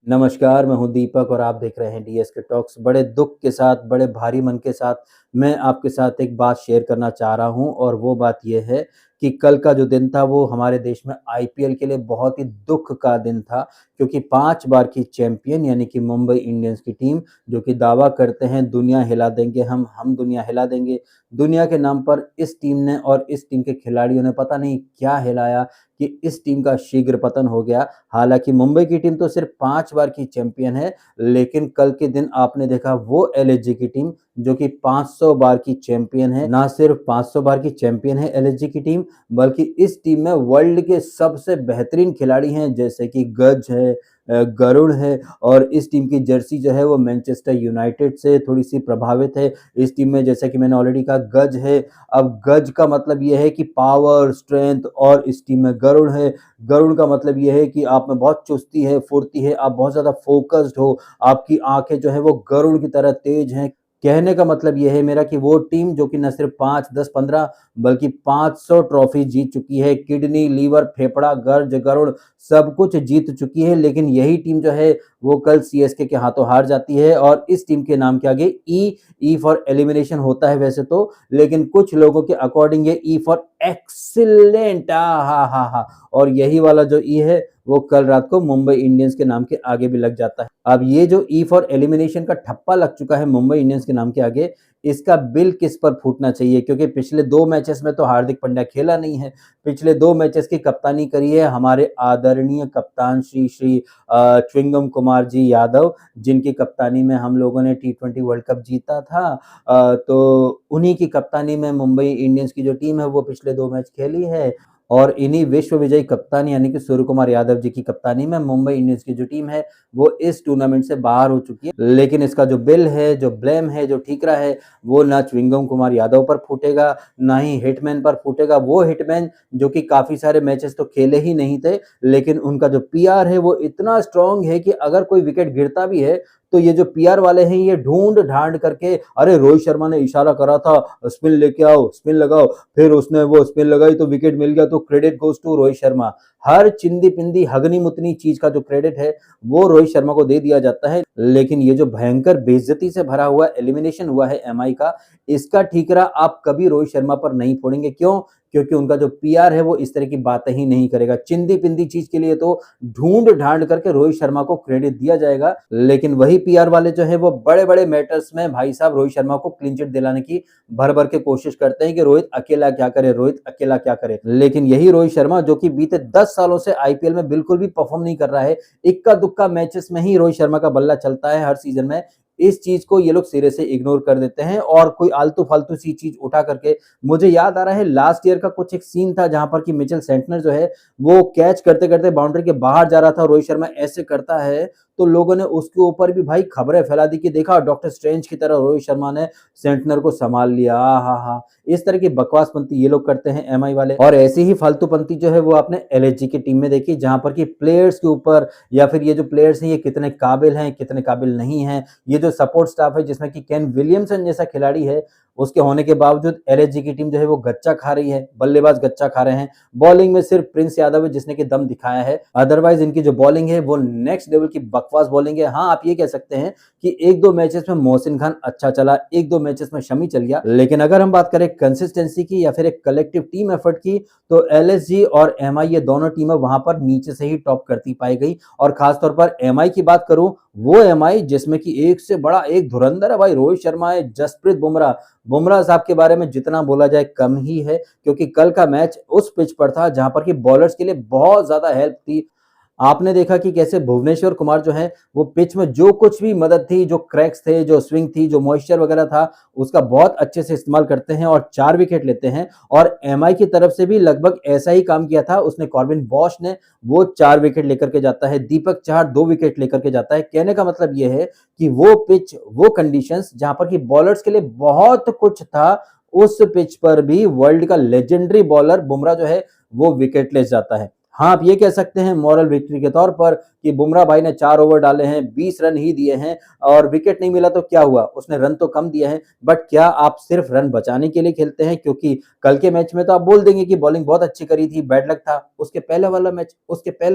नमस्कार, मैं हूँ दीपक और आप देख रहे हैं डीएसके टॉक्स। बड़े दुःख के साथ, बड़े भारी मन के साथ मैं आपके साथ एक बात शेयर करना चाह रहा हूँ और वो बात ये है कि कल का जो दिन था वो हमारे देश में आईपीएल के लिए बहुत ही दुःख का दिन था, क्योंकि 5 बार की चैंपियन यानी कि मुंबई इंडियंस की टीम जो कि दावा करते हैं दुनिया हिला देंगे हम दुनिया हिला देंगे। दुनिया के नाम पर इस टीम ने और इस टीम के खिलाड़ियों ने पता नहीं क्या हिलाया कि इस टीम का शीघ्र पतन हो गया। हालाँकि मुंबई की टीम तो सिर्फ़ 5 बार की चैंपियन है, लेकिन कल के दिन आपने देखा वो एलएसजी की टीम जो कि 500 बार की चैंपियन है। ना सिर्फ़ 500 बार की चैंपियन है एलएसजी की टीम, बल्कि इस टीम में वर्ल्ड के सबसे बेहतरीन खिलाड़ी हैं, जैसे कि गज है, गरुड़ है और इस टीम की जर्सी जो है वो मैनचेस्टर यूनाइटेड से थोड़ी-सी प्रभावित है। इस टीम में जैसा कि मैंने ऑलरेडी कहा गज है। अब गज का मतलब ये है कि पावर, स्ट्रेंथ और इस टीम में गरुड़ है। गरुड़ का मतलब ये है कि आप में बहुत चुस्ती है, फुर्ती है, आप बहुत ज़्यादा फ़ोकस्ड हो, आपकी आँखें जो हैं वो गरुड़ की तरह तेज़ हैं। कहने का मतलब ये है मेरा कि वो टीम जो कि न सिर्फ़ 5, 10, 15 बल्कि 500 ट्रॉफ़ी जीत चुकी है, किडनी, लीवर, फेफड़ा, गर्ज, गरुड़ सब कुछ जीत चुकी है, लेकिन यही टीम जो है वो कल सीएसके के हाथों हार जाती है और इस टीम के नाम के आगे ई फॉर एलिमिनेशन होता है वैसे तो, लेकिन कुछ लोगों के अकॉर्डिंग ये ई फॉर एक्सीलेंट हा और यही वाला जो ई है वो कल रात को मुंबई इंडियंस के नाम के आगे भी लग जाता है। अब ये जो ई फॉर एलिमिनेशन का ठप्पा लग चुका है मुंबई इंडियंस के नाम के आगे, इसका बिल किस पर फूटना चाहिए, क्योंकि पिछले 2 मैचेस में तो हार्दिक पांड्या खेला नहीं है। पिछले 2 मैचेस की कप्तानी करी है हमारे आदरणीय कप्तान श्री च्विंगम कुमार जी यादव, जिनकी कप्तानी में हम लोगों ने टी20 वर्ल्ड कप जीता था। तो उन्हीं की कप्तानी में मुंबई इंडियंस की जो टीम है वो पिछले 2 मैच खेली है और इन्हीं विश्व विजयी कप्तान यानी कि सूर्य कुमार यादव जी की कप्तानी में मुंबई इंडियंस की जो टीम है वो इस टूर्नामेंट से बाहर हो चुकी है। लेकिन इसका जो बिल है, जो ब्लेम है, जो ठीकरा है, वो ना च्विंगम कुमार यादव पर फूटेगा, ना ही हिटमैन पर फूटेगा। वो हिटमैन जो कि काफ़ी सारे मैचेस तो खेले ही नहीं थे, लेकिन उनका जो पीआर है वो इतना स्ट्रॉन्ग है कि अगर कोई विकेट गिरता भी है तो ये जो पीआर वाले हैं ये ढूँढ-ढाँड करके, अरे रोहित शर्मा ने इशारा करा था स्पिन लेके आओ, स्पिन लगाओ, फिर उसने वो स्पिन लगाई तो विकेट मिल गया तो credit goes to Rohit Sharma. हर चिंदी-पिंदी, हगनी-मुतनी चीज़ का जो क्रेडिट है वो रोहित शर्मा को दे दिया जाता है। लेकिन ये जो भयंकर बेइज्जती से भरा हुआ एलिमिनेशन हुआ है एमआई का, इसका ठीकरा आप कभी रोहित शर्मा पर नहीं फोड़ेंगे। क्यों? क्योंकि उनका जो पीआर है वो इस तरह की बातें ही नहीं करेगा। चिंदी-पिंदी चीज़ के लिए तो ढूँढ-ढाँड करके रोहित शर्मा को क्रेडिट दिया जाएगा, लेकिन वही पीआर वाले जो हैं वो बड़े-बड़े मैटर्स में भाई साहब रोहित शर्मा को क्लीन चिट दिलाने की भर-भर के कोशिश करते हैं कि रोहित अकेला क्या करे, रोहित अकेला क्या करे। लेकिन यही रोहित शर्मा जो कि बीते 10 सालों से आईपीएल में बिल्कुल भी परफ़ॉर्म नहीं कर रहा है, इक्का-दुक्का मैचेस में ही रोहित शर्मा का बल्ला चलता है हर सीज़न में। इस चीज़ को ये लोग सिरे से इग्नोर कर देते हैं और कोई आलतू-फालतू सी चीज़ उठा करके, मुझे याद आ रहा है लास्ट ईयर का कुछ एक सीन था जहाँ पर कि मिचेल सेंटनर जो है वो कैच करते-करते बाउंड्री के बाहर जा रहा था, रोहित शर्मा ऐसे करता है, तो लोगों ने उसके ऊपर भी भाई खबरें फैला दी कि देखा डॉक्टर स्ट्रेंज की तरह रोहित शर्मा ने सेंटनर को संभाल लिया। आहाहा! इस तरह की बकवासपंती ये लोग करते हैं एमआई वाले और ऐसी ही फालतूपंती जो है वो आपने एलएसजी की टीम में देखी, जहाँ पर कि प्लेयर्स के ऊपर या फिर ये जो प्लेयर्स हैं ये कितने काबिल हैं, कितने काबिल नहीं हैं। ये जो सपोर्ट स्टाफ है जिसमें कि केन विलियमसन जैसा खिलाड़ी है, उसके होने के बावजूद एलएसजी की टीम जो है वो गच्चा खा रही है, बल्लेबाज गच्चा खा रहे हैं। बॉलिंग में सिर्फ प्रिंस यादव है जिसने कि दम दिखाया है, अदरवाइज इनकी जो बॉलिंग है वो नेक्स्ट लेवल की बकवास बॉलिंग है। हाँ, आप ये कह सकते हैं कि 1-2 मैचेस में मोहसिन खान अच्छा चला, 1-2 मैचेस में शमी चल गया, लेकिन अगर हम बात करें कंसिस्टेंसी की या फिर एक कलेक्टिव टीम एफर्ट की, तो एलएसजी और एमआई ये दोनों टीमें वहां पर नीचे से ही टॉप करती पाई गई। और खासतौर पर एमआई की बात करूं, वो एमआई जिसमें कि एक से बड़ा एक धुरंधर है भाई, रोहित शर्मा है, जसप्रीत बुमराह। बुमराह साहब के बारे में जितना बोला जाए कम ही है, क्योंकि कल का मैच उस पिच पर था जहां पर कि बॉलर्स के लिए बहुत ज्यादा हेल्प थी। आपने देखा कि कैसे भुवनेश्वर कुमार जो है वो पिच में जो कुछ भी मदद थी, जो क्रैक्स थे, जो स्विंग थी, जो मॉइस्चर वगैरह था, उसका बहुत अच्छे से इस्तेमाल करते हैं और 4 विकेट लेते हैं। और एमआई की तरफ से भी लगभग ऐसा ही काम किया था उसने, कॉर्बिन बॉश ने, वो 4 विकेट लेकर के जाता है, दीपक चहर 2 विकेट लेकर के जाता है। कहने का मतलब ये है कि वो पिच, वो कंडीशंस जहां पर कि बॉलर्स के लिए बहुत कुछ था, उस पिच पर भी वर्ल्ड का लेजेंडरी बॉलर बुमराह जो है वो विकेट ले जाता है। हाँ, आप ये कह सकते हैं मॉरल विक्ट्री के तौर पर कि बुमराह भाई ने 4 ओवर डाले हैं, 20 रन ही दिए हैं और विकेट नहीं मिला तो क्या हुआ? उसने रन तो कम दिए हैं, बट क्या आप सिर्फ रन बचाने के लिए खेलते हैं? क्योंकि कल के मैच में तो आप बोल देंगे कि बॉलिंग बहुत अच्छी करी थी, बैड लक था। उसके पहले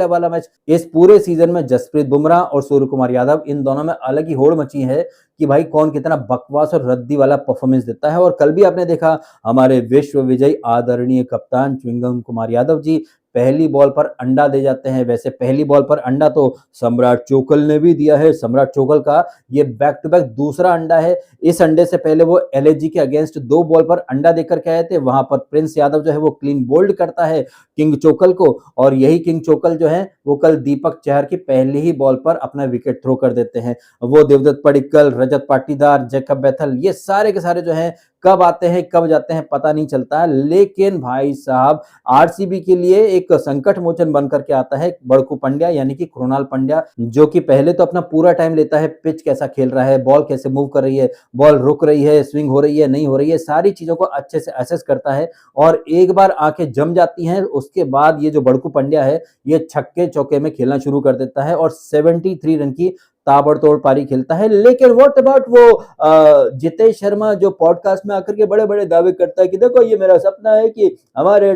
वाला मैच, इस पूरे सीजन में जसप्रीत बुमराह और सूर्य कुमार यादव, इन दोनों में अलग ही होड़ मची है कि भाई कौन कितना बकवास और रद्दी वाला परफॉर्मेंस देता है। और कल भी आपने देखा हमारे विश्व विजयी आदरणीय कप्तान च्विंगम कुमार यादव जी पहली बॉल पर अंडा दे जाते हैं। वैसे पहली बॉल पर अंडा तो सम्राट चोकल ने भी दिया है। सम्राट चोकल का ये बैक टू बैक दूसरा अंडा है। इस अंडे से पहले वो एलएसजी के अगेंस्ट 2 बॉल पर अंडा देकर के आए थे। वहां पर प्रिंस यादव जो है वो क्लीन बोल्ड करता है किंग चोकल को, और यही किंग चोकल जो है वो कल दीपक चहर की पहली ही बॉल पर अपना विकेट थ्रो कर देते हैं। वो देवदत्त पडिक्कल, रजत पाटीदार, जैकब बैथल, ये सारे के सारे जो हैं कब आते हैं कब जाते हैं पता नहीं चलता है। लेकिन भाई साहब आरसीबी के लिए एक संकट मोचन बनकर के आता है बड़कू पंड्या यानी कि कृणाल पंड्या, जो कि पहले तो अपना पूरा टाइम लेता है पिच कैसा खेल रहा है, बॉल कैसे मूव कर रही है, बॉल रुक रही है, स्विंग हो रही है, नहीं हो रही है, सारी चीजों को अच्छे से असेस करता है। और एक बार आंखें जम जाती हैं उसके बाद ये जो बड़कू पंड्या है ये छक्के चौके में खेलना शुरू कर देता है और 73 रन की ताबड़तोड़ पारी खेलता है। लेकिन व्हाट अबाउट वो जितेश शर्मा जो पॉडकास्ट में आकर के बड़े बड़े दावे करता है कि देखो ये मेरा सपना है कि हमारे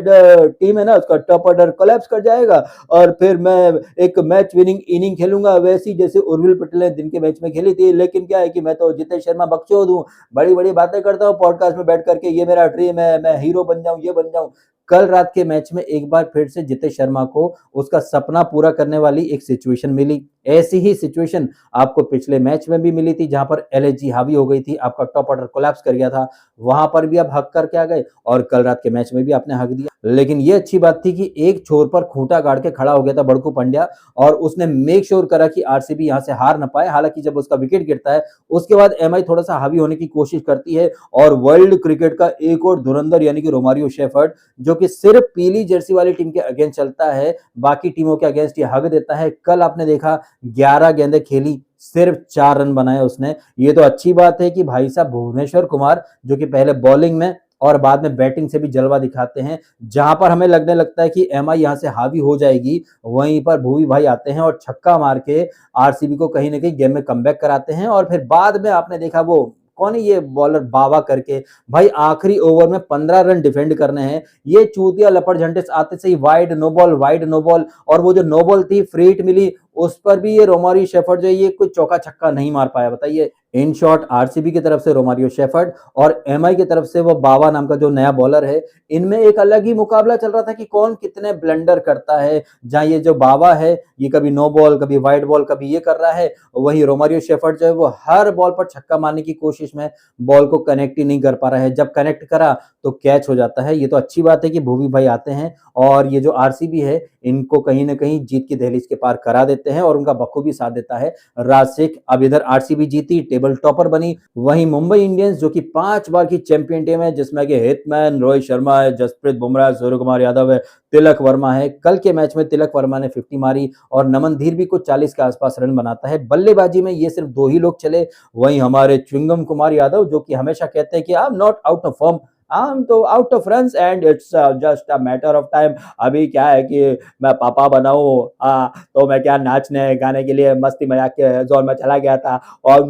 टीम है ना उसका टॉप ऑर्डर कोलैप्स कर जाएगा और फिर मैं एक मैच विनिंग इनिंग खेलूंगा वैसी जैसे उर्विल पटेल ने दिन के मैच में खेली थी। लेकिन क्या है कि मैं तो जितेश शर्मा बकचोद हूँ, बड़ी बड़ी बातें करता हूँ पॉडकास्ट में बैठ करके, ये मेरा ड्रीम है, मैं हीरो बन जाऊं, ये बन जाऊं। कल रात के मैच में एक बार फिर से जितेश शर्मा को उसका सपना पूरा करने वाली एक सिचुएशन मिली। ऐसी ही सिचुएशन आपको पिछले मैच में भी मिली थी जहां पर एलएसजी हावी हो गई थी, आपका टॉप ऑर्डर कोलैप्स कर गया था, वहां पर भी आप हक करके आ गए और कल रात के मैच में भी आपने हक दिया। लेकिन ये अच्छी बात थी कि एक छोर पर खूंटा गाड़ के खड़ा हो गया था बड़कू पंड्या और उसने मेक श्योर करा कि आरसीबी यहां से हार ना पाए। हालांकि जब उसका विकेट गिरता है उसके बाद एमआई थोड़ा सा हावी होने की कोशिश करती है और वर्ल्ड क्रिकेट का एक और धुरंधर यानी कि रोमारियो शेफर्ड, जो कि सिर्फ पीली जर्सी वाली टीम के अगेंस्ट चलता है, बाकी टीमों के अगेंस्ट ये हक देता है। कल आपने देखा 11 गेंदें खेली, सिर्फ 4 रन बनाए उसने। ये तो अच्छी बात है कि भाई साहब भुवनेश्वर कुमार जो कि पहले बॉलिंग में और बाद में बैटिंग से भी जलवा दिखाते हैं, जहां पर हमें लगने लगता है कि एमआई यहां से हावी हो जाएगी वहीं पर भुवी भाई आते हैं और छक्का मार के आरसीबी को कहीं ना कहीं गेम में कमबैक कराते हैं। और फिर बाद में आपने देखा वो कौन है ये बॉलर बावा करके, भाई आखिरी ओवर में 15 रन डिफेंड करने हैं, ये चूतिया लपड़ झंटे आते से ही वाइड नो बॉल, और वो जो नो बॉल थी फ्री हिट मिली उस पर भी ये रोमारियो शेफर्ड जो ये कोई चौका छक्का नहीं मार पाया। बताइए, इन शॉर्ट आरसीबी की तरफ से रोमारियो शेफर्ड और एमआई की तरफ से वो बावा नाम का जो नया बॉलर है, इनमें एक अलग ही मुकाबला चल रहा था कि कौन कितने ब्लंडर करता है। जहां ये जो बावा है ये कभी नो बॉल कभी वाइड बॉल कभी ये कर रहा है, वही रोमारियो शेफर्ड जो है वो हर बॉल पर छक्का मारने की कोशिश में बॉल को कनेक्ट ही नहीं कर पा रहा है, जब कनेक्ट करा तो कैच हो जाता है। ये तो अच्छी बात है कि भूवी भाई आते हैं और ये जो आरसीबी है इनको कहीं ना कहीं जीत की दहलीज के पार करा देते हैं और उनका बखूबी साथ देता है राशिक। अब इधर आरसीबी जीती, टेबल टॉपर बनी, वहीं मुंबई इंडियंस जो कि 5 बार की चैंपियन टीम है जिसमें कि हिटमैन रोहित शर्मा है, जसप्रीत बुमराह, सूर्य कुमार यादव है, तिलक वर्मा है। कल के मैच में तिलक वर्मा ने 50 मारी और नमन धीर भी कुछ 40 के आसपास रन बनाता है। बल्लेबाजी में ये सिर्फ 2 ही लोग चले, वहीं हमारे च्विंगम कुमार यादव जो कि हमेशा कहते हैं कि I am not out of form, I'm तो out of runs and it's just a matter of time. अभी क्या है कि मैं पापा बना हूँ तो मैं क्या नाचने गाने के लिए मस्ती मजाक के जोन में चला गया था और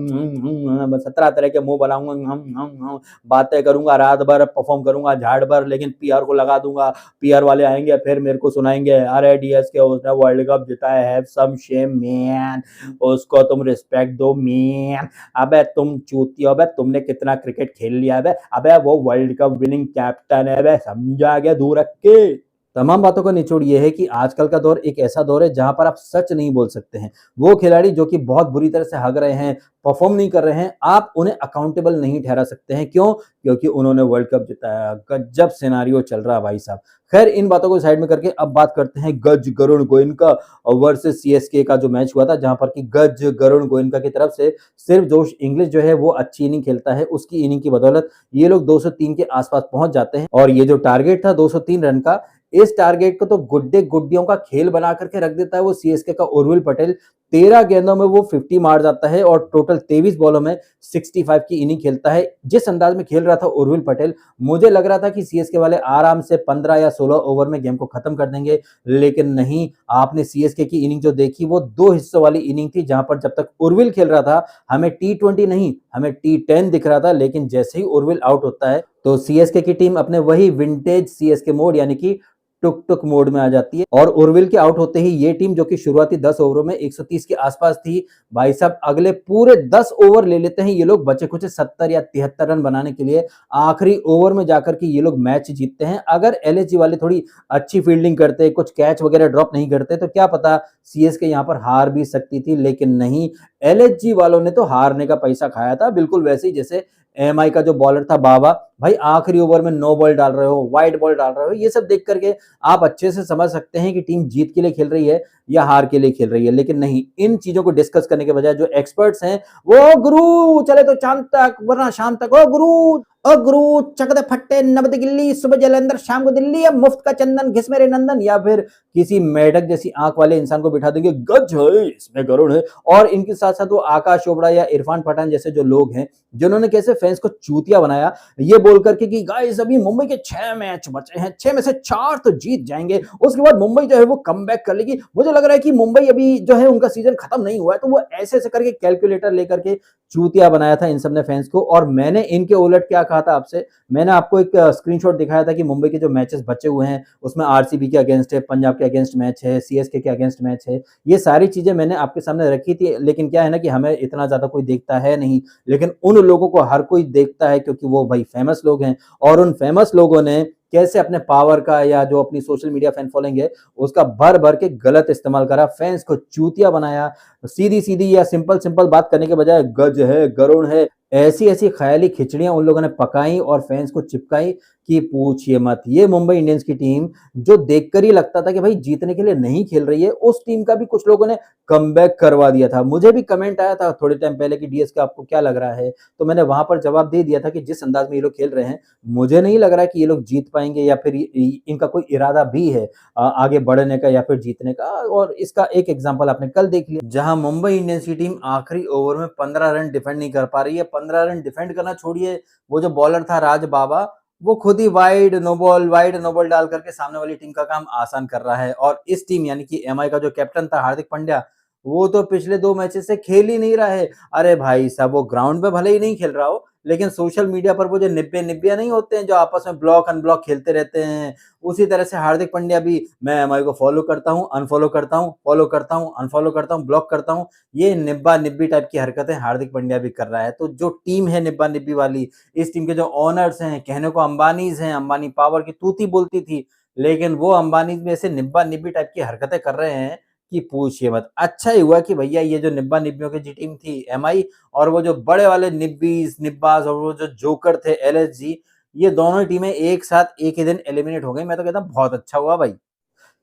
17 तरह के मुंह बनाऊंगा, बातें करूंगा, रात भर परफॉर्म करूंगा झाड़ भर, लेकिन पीआर को लगा दूंगा, पीआर वाले आएंगे फिर मेरे को सुनाएंगे अरे डीएस के उसने वर्ल्ड कप जीता है, हैव सम शेम मैन, उसको तुम रिस्पेक्ट दो मैन। अबे तुम चूतियो, अबे तुमने कितना क्रिकेट खेल लिया है, अबे वो वर्ल्ड कप विनिंग कैप्टन है, अबे समझा गया, दूर रख के। तमाम बातों का निचोड़ ये है कि आजकल का दौर एक ऐसा दौर है जहां पर आप सच नहीं बोल सकते हैं। वो खिलाड़ी जो कि बहुत बुरी तरह से हग रहे हैं, परफॉर्म नहीं कर रहे हैं, आप उन्हें अकाउंटेबल नहीं ठहरा सकते हैं। क्यों? क्योंकि उन्होंने वर्ल्ड कप जिताया। गजब सिनारियो चल रहा है भाई साहब। खैर इन बातों को साइड में करके अब बात करते हैं गज गरुण गोयनका वर्सेस सीएसके का जो मैच हुआ था, जहां पर कि गज गरुण गोयनका की तरफ से सिर्फ जोश इंग्लिश जो है वो अच्छी इनिंग खेलता है, उसकी इनिंग की बदौलत ये लोग 203 के आसपास पहुंच जाते हैं। और ये जो टारगेट था 203 रन का, इस टारगेट को तो गुड्डे गुड्डियों का खेल बना करके रख देता है वो सीएसके का उर्विल पटेल। 13 गेंदों में वो 50 मार जाता है और टोटल 23 बॉलों में 65 की इनिंग खेलता है। जिस अंदाज में खेल रहा था उर्विल पटेल, मुझे लग रहा था कि सीएसके वाले आराम से 15 या 16 ओवर में गेम को खत्म कर देंगे, लेकिन नहीं। आपने सीएसके की इनिंग जो देखी वो 2 हिस्सों वाली इनिंग थी, जहां पर जब तक उर्विल खेल रहा था हमें टी20 नहीं, हमें टी10 दिख रहा था, लेकिन जैसे ही उर्विल आउट होता है तो सीएसके की टीम अपने वही विंटेज सीएसके मोड यानी कि टुक टुक मोड में आ जाती है और उर्विल के आउट होते ही ये टीम, जो कि शुरुआती 10 ओवरों में 130 के आसपास थी, भाई साहब अगले पूरे 10 ओवर ले लेते हैं ये लोग बचे कुछ 70 या 73 रन बनाने के लिए। आखिरी ओवर में जाकर के ये लोग मैच जीतते हैं। अगर एलएसजी वाले थोड़ी अच्छी फील्डिंग करते, कुछ कैच वगैरह ड्रॉप नहीं करते, तो क्या पता सीएसके यहां पर हार भी सकती थी, लेकिन नहीं। एलएसजी वालों ने तो हारने का पैसा खाया था, बिल्कुल वैसे ही जैसे एमआई का जो बॉलर था बाबा, भाई आखिरी ओवर में नो बॉल डाल रहे हो, वाइड बॉल डाल रहे हो, ये सब देख करके आप अच्छे से समझ सकते हैं कि टीम जीत के लिए खेल रही है या हार के लिए खेल रही है। लेकिन नहीं, इन चीजों को डिस्कस करने के बजाय जो एक्सपर्ट्स हैं वो गुरु चले तो चांद तक वरना शाम तक, ओ गुरु चक दे फट्टे नबद गिल्ली, सुबह जलंधर शाम को दिल्ली, अब मुफ्त का चंदन घिस मेरे नंदन, या फिर किसी मेढक जैसी आंख वाले इंसान को बिठा देंगे, गज है इसमें गरुड़ है। और इनके साथ साथ वो आकाश चोपड़ा या इरफान पठान जैसे जो लोग हैं जिन्होंने कैसे फैंस को चूतिया बनाया, ये बोल करके कि गाइस अभी मुंबई के 6 मैच बचे हैं, 6 में से 4 तो जीत जाएंगे, उसके बाद मुंबई जो है वो कमबैक कर लेगी। मुझे लग रहा है कि मुंबई अभी जो है उनका सीजन खत्म नहीं हुआ है। तो वो ऐसे ऐसे करके कैलकुलेटर लेकर के चूतिया बनाया था इन सबने फैंस को। और मैंने इनके उलट क्या कहा था आपसे, मैंने आपको एक स्क्रीनशॉट दिखाया था कि मुंबई के जो मैचेस बचे हुए हैं उसमें आरसीबी के अगेंस्ट है, पंजाब के अगेंस्ट मैच है, सीएसके के अगेंस्ट मैच है, ये सारी चीजें मैंने आपके सामने रखी थी। लेकिन क्या है ना कि हमें इतना ज्यादा कोई देखता है नहीं, लेकिन उन लोगों को हर कोई देखता है क्योंकि वो भाई फेमस लोग हैं। और उन फेमस लोगों ने कैसे अपने पावर का या जो अपनी सोशल मीडिया फैन फॉलोइंग है उसका भर भर के गलत इस्तेमाल करा, फैंस को चूतिया बनाया, सीधी सीधी या सिंपल सिंपल बात करने के बजाय गज है गरुड़ है ऐसी ऐसी ख्याली खिचड़ियां उन लोगों ने पकाई और फैंस को चिपकाई कि पूछिए मत। ये मुंबई इंडियंस की टीम जो देखकर ही लगता था कि भाई जीतने के लिए नहीं खेल रही है, उस टीम का भी कुछ लोगों ने कमबैक करवा दिया था। मुझे भी कमेंट आया था थोड़े टाइम पहले कि डीएस का आपको क्या लग रहा है, तो मैंने वहां पर जवाब दे दिया था कि जिस अंदाज में ये लोग खेल रहे हैं मुझे नहीं लग रहा है कि ये लोग जीत पाएंगे या फिर इनका कोई इरादा भी है आगे बढ़ने का या फिर जीतने का। और इसका एक एग्जांपल आपने कल देख लिया, जहां मुंबई इंडियंस की टीम आखिरी ओवर में 15 रन डिफेंड नहीं कर पा रही है। 15 रन डिफेंड करना छोड़िए, वो जो बॉलर था राज बाबा, वो खुद ही वाइड नो बॉल डाल करके सामने वाली टीम का काम आसान कर रहा है। और इस टीम यानी कि एमआई का जो कैप्टन था हार्दिक पांड्या, वो तो पिछले 2 मैचेस से खेल ही नहीं रहा है। अरे भाई साहब, वो ग्राउंड पे भले ही नहीं खेल रहा हो, लेकिन सोशल मीडिया पर वो जो निब्बे निब्बिया नहीं होते हैं जो आपस में ब्लॉक अनब्लॉक खेलते रहते हैं, उसी तरह से हार्दिक पांड्या भी, मैं एमआई को फॉलो करता हूँ, अनफॉलो करता हूँ, फॉलो करता हूँ, अनफॉलो करता हूँ, ब्लॉक करता हूँ, ये निब्बा निब्बी टाइप की हरकतें हार्दिक पांड्या भी कर रहा है। तो जो टीम है निब्बा निब्बी वाली, इस टीम के जो ओनर्स हैं, कहने को अंबानीज हैं, अंबानी पावर की तूती बोलती थी, लेकिन वो अंबानी में से निब्बा निब्बी टाइप की हरकतें कर रहे हैं कि पूछिए मत। अच्छा ही हुआ कि भैया ये जो निब्बा निब्बियों की जी टीम थी एमआई, और वो जो बड़े वाले निब्बीज निब्बाज और वो जो जोकर थे एलएसजी, ये दोनों ही टीमें एक साथ एक ही दिन एलिमिनेट हो गई। मैं तो कहता हूँ बहुत अच्छा हुआ भाई।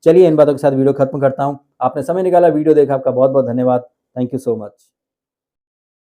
चलिए इन बातों के साथ वीडियो खत्म करता हूँ। आपने समय निकाला, वीडियो देखा, आपका बहुत बहुत धन्यवाद। Thank you so much.